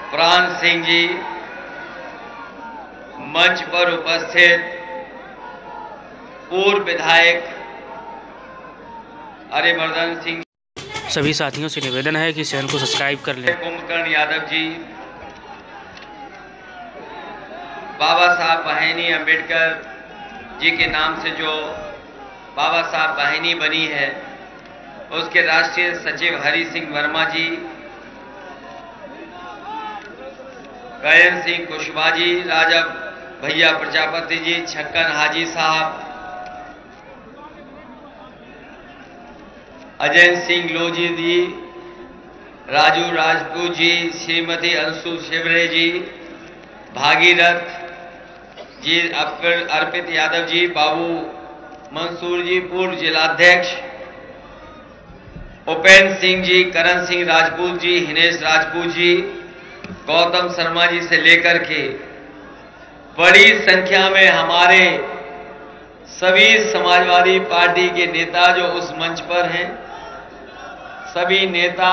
प्राण सिंह जी, मंच पर उपस्थित पूर्व विधायक अरिमर्दन सिंह, सभी साथियों से निवेदन है कि चैनल को सब्सक्राइब कर लें। कुंभकर्ण यादव जी, बाबा साहब वाहिनी अंबेडकर जी के नाम से जो बाबा साहब वाहिनी बनी है, उसके राष्ट्रीय सचिव हरि सिंह वर्मा जी, गयन सिंह कुशवाहा जी, राजा भैया प्रजापति जी, छक्कन हाजी साहब, अजय सिंह लोजी जी, राजू राजपूत जी, श्रीमती अंशु शिवरे जी, भागीरथ जी, अर्पित यादव जी, बाबू मंसूर जी, पूर्व जिलाध्यक्ष, उपेंद्र सिंह जी, करण सिंह राजपूत जी, हिनेश राजपूत जी, गौतम शर्मा जी से लेकर के बड़ी संख्या में हमारे सभी समाजवादी पार्टी के नेता जो उस मंच पर हैं, सभी नेता,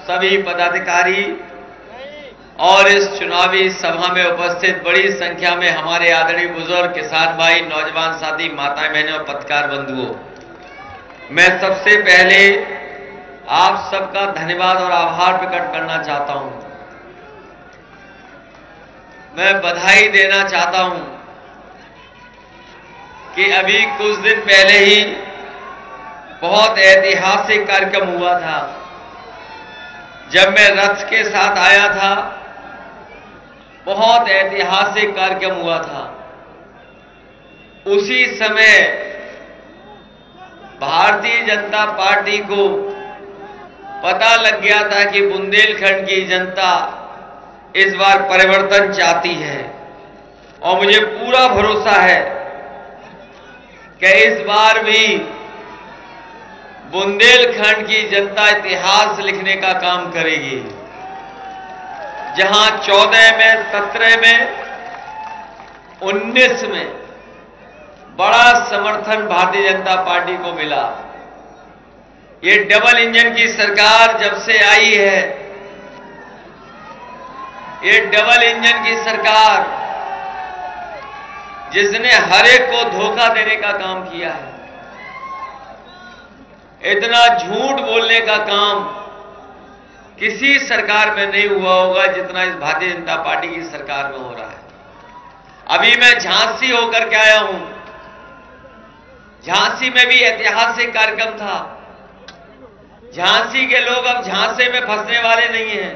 सभी पदाधिकारी और इस चुनावी सभा में उपस्थित बड़ी संख्या में हमारे आदरणीय बुजुर्ग, किसान भाई, नौजवान साथी, माताएं, बहनें और पत्रकार बंधुओं, मैं सबसे पहले आप सबका धन्यवाद और आभार प्रकट करना चाहता हूं। मैं बधाई देना चाहता हूं कि अभी कुछ दिन पहले ही बहुत ऐतिहासिक कार्यक्रम हुआ था। जब मैं रथ के साथ आया था, बहुत ऐतिहासिक कार्यक्रम हुआ था। उसी समय भारतीय जनता पार्टी को पता लग गया था कि बुंदेलखंड की जनता इस बार परिवर्तन चाहती है, और मुझे पूरा भरोसा है कि इस बार भी बुंदेलखंड की जनता इतिहास लिखने का काम करेगी। जहां 14 में, 17 में, 19 में बड़ा समर्थन भारतीय जनता पार्टी को मिला। ये डबल इंजन की सरकार जब से आई है, ये डबल इंजन की सरकार जिसने हर एक को धोखा देने का काम किया है, इतना झूठ बोलने का काम किसी सरकार में नहीं हुआ होगा जितना इस भारतीय जनता पार्टी की सरकार में हो रहा है। अभी मैं झांसी होकर के आया हूं। झांसी में भी ऐतिहासिक कार्यक्रम था। झांसी के लोग अब झांसी में फंसने वाले नहीं हैं।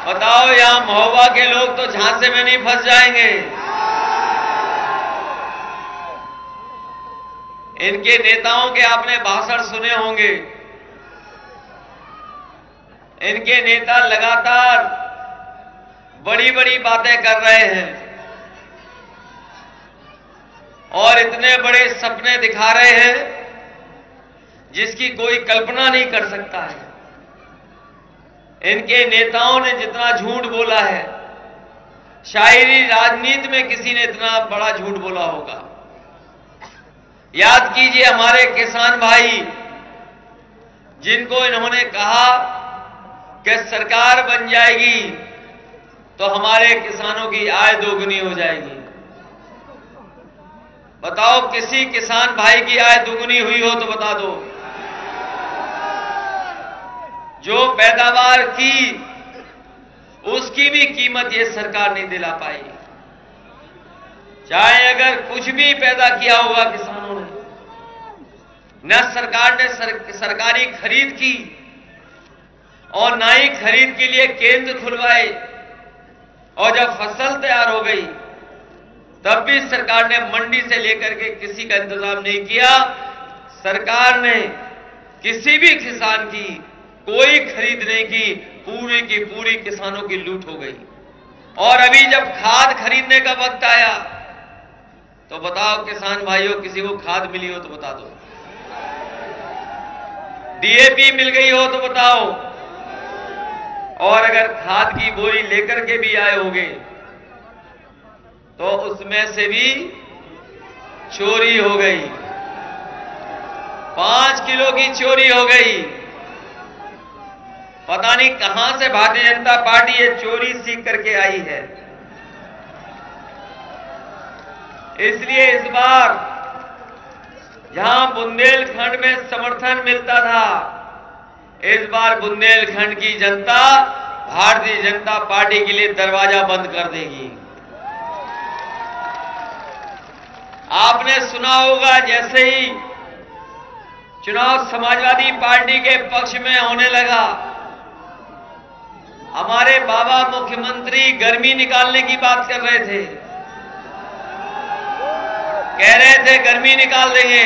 बताओ, यहां महोबा के लोग तो झांसे में नहीं फंस जाएंगे। इनके नेताओं के आपने भाषण सुने होंगे। इनके नेता लगातार बड़ी बड़ी बातें कर रहे हैं और इतने बड़े सपने दिखा रहे हैं जिसकी कोई कल्पना नहीं कर सकता है। इनके नेताओं ने जितना झूठ बोला है, शायरी राजनीति में किसी ने इतना बड़ा झूठ बोला होगा। याद कीजिए हमारे किसान भाई, जिनको इन्होंने कहा कि सरकार बन जाएगी तो हमारे किसानों की आय दोगुनी हो जाएगी। बताओ, किसी किसान भाई की आय दोगुनी हुई हो तो बता दो। जो पैदावार की, उसकी भी कीमत ये सरकार नहीं दिला पाई। चाहे अगर कुछ भी पैदा किया होगा किसानों ने, न सरकार ने सरकारी खरीद की और ना ही खरीद के लिए केंद्र खुलवाए, और जब फसल तैयार हो गई तब भी सरकार ने मंडी से लेकर के किसी का इंतजाम नहीं किया। सरकार ने किसी भी किसान की कोई खरीद नहीं की। पूरी की पूरी किसानों की लूट हो गई। और अभी जब खाद खरीदने का वक्त आया तो बताओ किसान भाइयों, किसी को खाद मिली हो तो बता दो। डीएपी मिल गई हो तो बताओ। और अगर खाद की बोरी लेकर के भी आए होंगे तो उसमें से भी चोरी हो गई। 5 किलो की चोरी हो गई। पता नहीं कहां से भारतीय जनता पार्टी ये चोरी सीख करके आई है। इसलिए इस बार जहां बुंदेलखंड में समर्थन मिलता था, इस बार बुंदेलखंड की जनता भारतीय जनता पार्टी के लिए दरवाजा बंद कर देगी। आपने सुना होगा, जैसे ही चुनाव समाजवादी पार्टी के पक्ष में होने लगा, हमारे बाबा मुख्यमंत्री गर्मी निकालने की बात कर रहे थे, कह रहे थे गर्मी निकाल देंगे।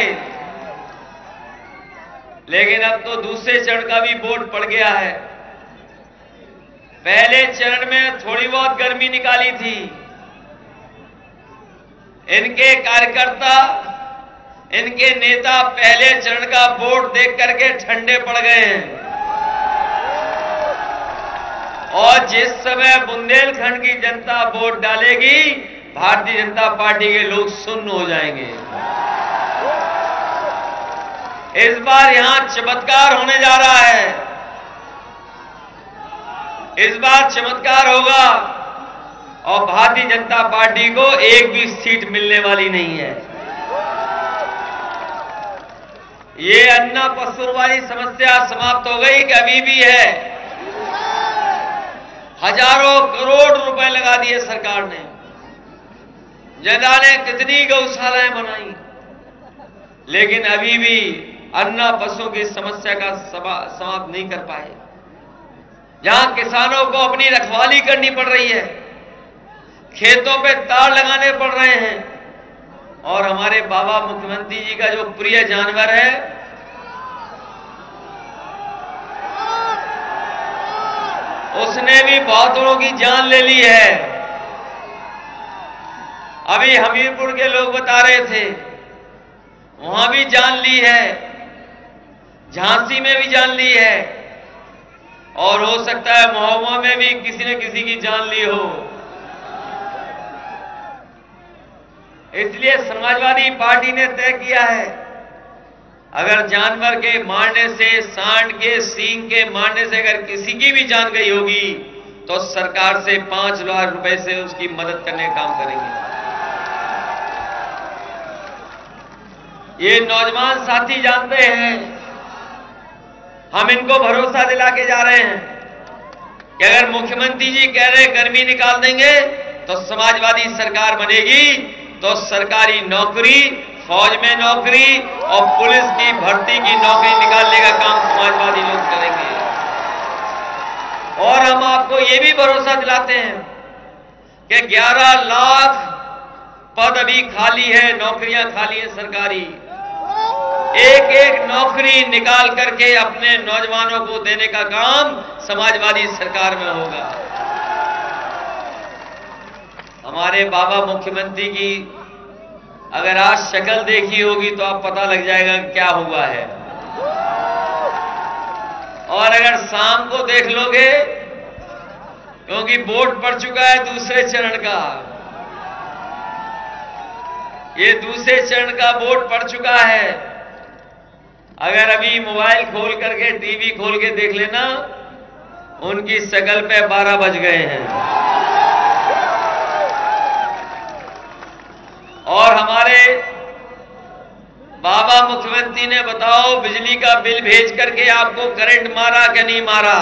लेकिन अब तो दूसरे चरण का भी वोट पड़ गया है। पहले चरण में थोड़ी बहुत गर्मी निकाली थी, इनके कार्यकर्ता, इनके नेता पहले चरण का वोट देख करके ठंडे पड़ गए हैं। और जिस समय बुंदेलखंड की जनता वोट डालेगी, भारतीय जनता पार्टी के लोग सुन्न हो जाएंगे। इस बार यहां चमत्कार होने जा रहा है। इस बार चमत्कार होगा और भारतीय जनता पार्टी को एक भी सीट मिलने वाली नहीं है। ये अन्ना पशु वाली समस्या समाप्त हो गई कि अभी भी है? हजारों करोड़ रुपए लगा दिए सरकार ने, जनता ने कितनी गौशालाएं बनाई, लेकिन अभी भी अन्ना पशु की समस्या का समाप्त नहीं कर पाए। जहां किसानों को अपनी रखवाली करनी पड़ रही है, खेतों पे तार लगाने पड़ रहे हैं, और हमारे बाबा मुख्यमंत्री जी का जो प्रिय जानवर है, उसने भी बहुतों की जान ले ली है। अभी हमीरपुर के लोग बता रहे थे, वहां भी जान ली है, झांसी में भी जान ली है, और हो सकता है महोबा में भी किसी न किसी की जान ली हो। इसलिए समाजवादी पार्टी ने तय किया है, अगर जानवर के मारने से, सांड के सींग के मारने से अगर किसी की भी जान गई होगी, तो सरकार से 5 लाख रुपए से उसकी मदद करने का काम करेंगे। ये नौजवान साथी जानते हैं, हम इनको भरोसा दिला के जा रहे हैं कि अगर मुख्यमंत्री जी कह रहे गर्मी निकाल देंगे तो समाजवादी सरकार बनेगी, तो सरकारी नौकरी, फौज में नौकरी और पुलिस की भर्ती की नौकरी निकालने का काम समाजवादी लोग करेंगे। और हम आपको ये भी भरोसा दिलाते हैं कि 11 लाख पद अभी खाली है, नौकरियां खाली है सरकारी। एक एक नौकरी निकाल करके अपने नौजवानों को देने का काम समाजवादी सरकार में होगा। हमारे बाबा मुख्यमंत्री की अगर आज शक्ल देखी होगी तो आप पता लग जाएगा क्या हुआ है, और अगर शाम को देख लोगे, क्योंकि वोट पड़ चुका है दूसरे चरण का, ये दूसरे चरण का वोट पड़ चुका है। अगर अभी मोबाइल खोल करके, टीवी खोल के देख लेना, उनकी शक्ल पे 12 बज गए हैं। और हमारे बाबा मुख्यमंत्री ने बताओ, बिजली का बिल भेज करके आपको करंट मारा कि नहीं मारा?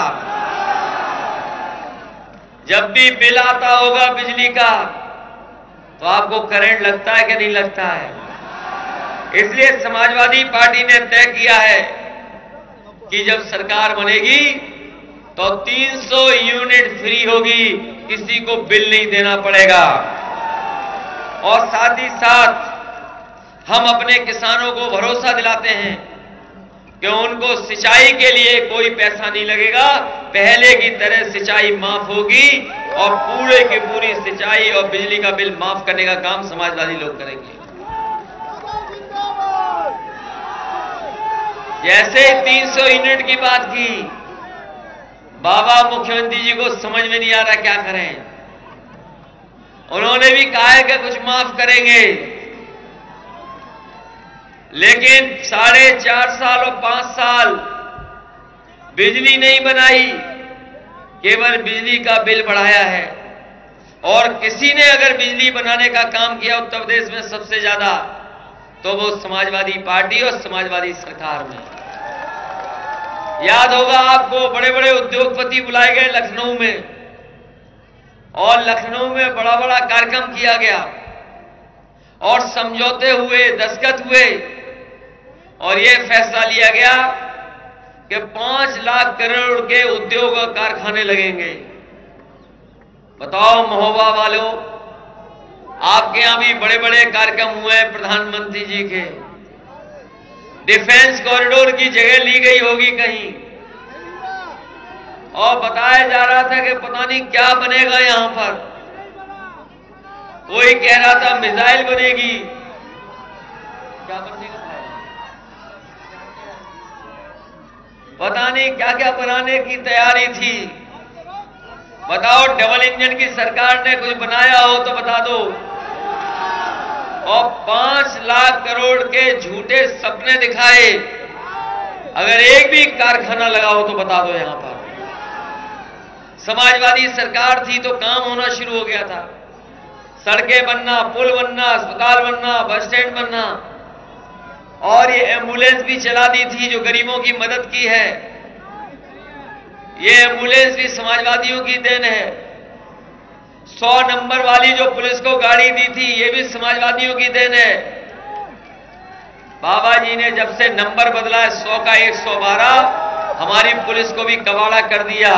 जब भी बिल आता होगा बिजली का, तो आपको करंट लगता है कि नहीं लगता है? इसलिए समाजवादी पार्टी ने तय किया है कि जब सरकार बनेगी तो 300 यूनिट फ्री होगी, किसी को बिल नहीं देना पड़ेगा। और साथ ही साथ हम अपने किसानों को भरोसा दिलाते हैं कि उनको सिंचाई के लिए कोई पैसा नहीं लगेगा, पहले की तरह सिंचाई माफ होगी, और पूरे की पूरी सिंचाई और बिजली का बिल माफ करने का काम समाजवादी लोग करेंगे। जैसे 300 यूनिट की बात की, बाबा मुख्यमंत्री जी को समझ में नहीं आ रहा क्या करें। उन्होंने भी कहा है कि कुछ माफ करेंगे, लेकिन 4.5 साल और 5 साल बिजली नहीं बनाई, केवल बिजली का बिल बढ़ाया है। और किसी ने अगर बिजली बनाने का काम किया उत्तर प्रदेश में सबसे ज्यादा, तो वो समाजवादी पार्टी और समाजवादी सरकार में। याद होगा आपको, बड़े बड़े उद्योगपति बुलाए गए लखनऊ में, और लखनऊ में बड़ा बड़ा कार्यक्रम किया गया और समझौते हुए, दस्तखत हुए, और यह फैसला लिया गया कि 5 लाख करोड़ के उद्योग और कारखाने लगेंगे। बताओ महोबा वालों, आपके यहां भी बड़े बड़े कार्यक्रम हुए हैं प्रधानमंत्री जी के। डिफेंस कॉरिडोर की जगह ली गई होगी कहीं, और बताया जा रहा था कि पता नहीं क्या बनेगा यहां पर। कोई कह रहा था मिसाइल बनेगी, क्या बनेगा पता नहीं, क्या क्या बनाने की तैयारी थी। बताओ, डबल इंजन की सरकार ने कुछ बनाया हो तो बता दो। और 5 लाख करोड़ के झूठे सपने दिखाए, अगर एक भी कारखाना लगा हो तो बता दो। यहां पर समाजवादी सरकार थी तो काम होना शुरू हो गया था। सड़कें बनना, पुल बनना, अस्पताल बनना, बस स्टैंड बनना, और ये एम्बुलेंस भी चला दी थी जो गरीबों की मदद की है। ये एम्बुलेंस भी समाजवादियों की देन है। 100 नंबर वाली जो पुलिस को गाड़ी दी थी, ये भी समाजवादियों की देन है। बाबा जी ने जब से नंबर बदला है 100 का 112, हमारी पुलिस को भी कबाड़ा कर दिया।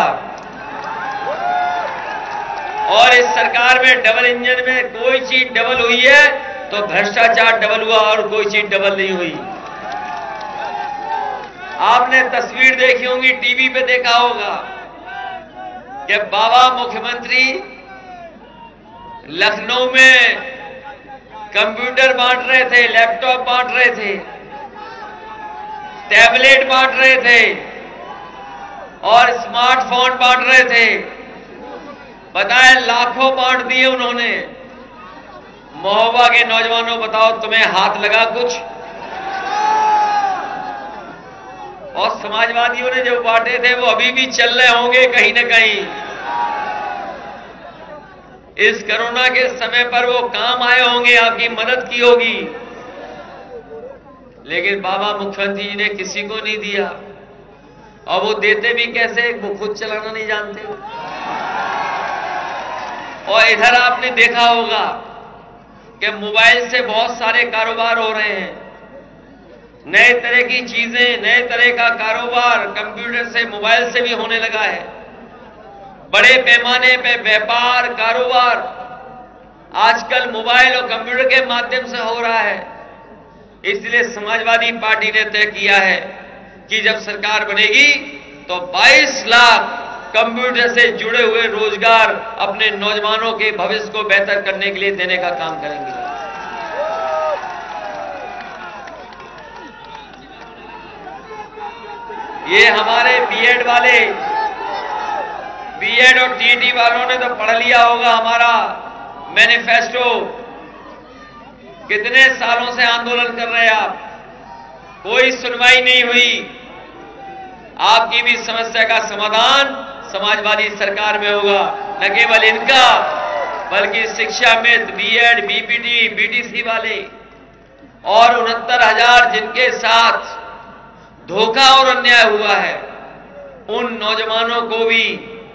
और इस सरकार में डबल इंजन में कोई चीज डबल हुई है तो भ्रष्टाचार डबल हुआ, और कोई चीज डबल नहीं हुई। आपने तस्वीर देखी होगी, टीवी पे देखा होगा कि बाबा मुख्यमंत्री लखनऊ में कंप्यूटर बांट रहे थे, लैपटॉप बांट रहे थे, टैबलेट बांट रहे थे, और स्मार्टफोन बांट रहे थे। बताए लाखों बांट दिए उन्होंने। महोबा के नौजवानों, बताओ तुम्हें हाथ लगा कुछ? और समाजवादियों ने जो बांटे थे वो अभी भी चल रहे होंगे कहीं ना कहीं। इस कोरोना के समय पर वो काम आए होंगे, आपकी मदद की होगी, लेकिन बाबा मुख्यमंत्री जी ने किसी को नहीं दिया। और वो देते भी कैसे, वो खुद चलाना नहीं जानते। और इधर आपने देखा होगा कि मोबाइल से बहुत सारे कारोबार हो रहे हैं। नए तरह की चीजें, नए तरह का कारोबार कंप्यूटर से, मोबाइल से भी होने लगा है। बड़े पैमाने पे व्यापार, कारोबार आजकल मोबाइल और कंप्यूटर के माध्यम से हो रहा है। इसलिए समाजवादी पार्टी ने तय किया है कि जब सरकार बनेगी तो 22 लाख कंप्यूटर से जुड़े हुए रोजगार अपने नौजवानों के भविष्य को बेहतर करने के लिए देने का काम करेंगे। ये हमारे बीएड वाले, बीएड और टीटी वालों ने तो पढ़ लिया होगा हमारा मैनिफेस्टो। कितने सालों से आंदोलन कर रहे हैं आप, कोई सुनवाई नहीं हुई। आपकी भी समस्या का समाधान समाजवादी सरकार में होगा। न केवल इनका, बल्कि शिक्षा मित्र, बीएड, बीपीटी, बीटीसी वाले और 69,000 जिनके साथ धोखा और अन्याय हुआ है, उन नौजवानों को भी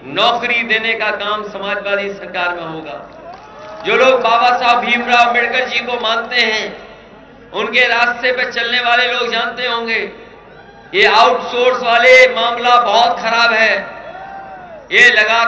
नौकरी देने का काम समाजवादी सरकार में होगा। जो लोग बाबा साहब भीमराव अम्बेडकर जी को मानते हैं, उनके रास्ते पर चलने वाले लोग जानते होंगे ये आउटसोर्स वाले मामला बहुत खराब है। ये लगा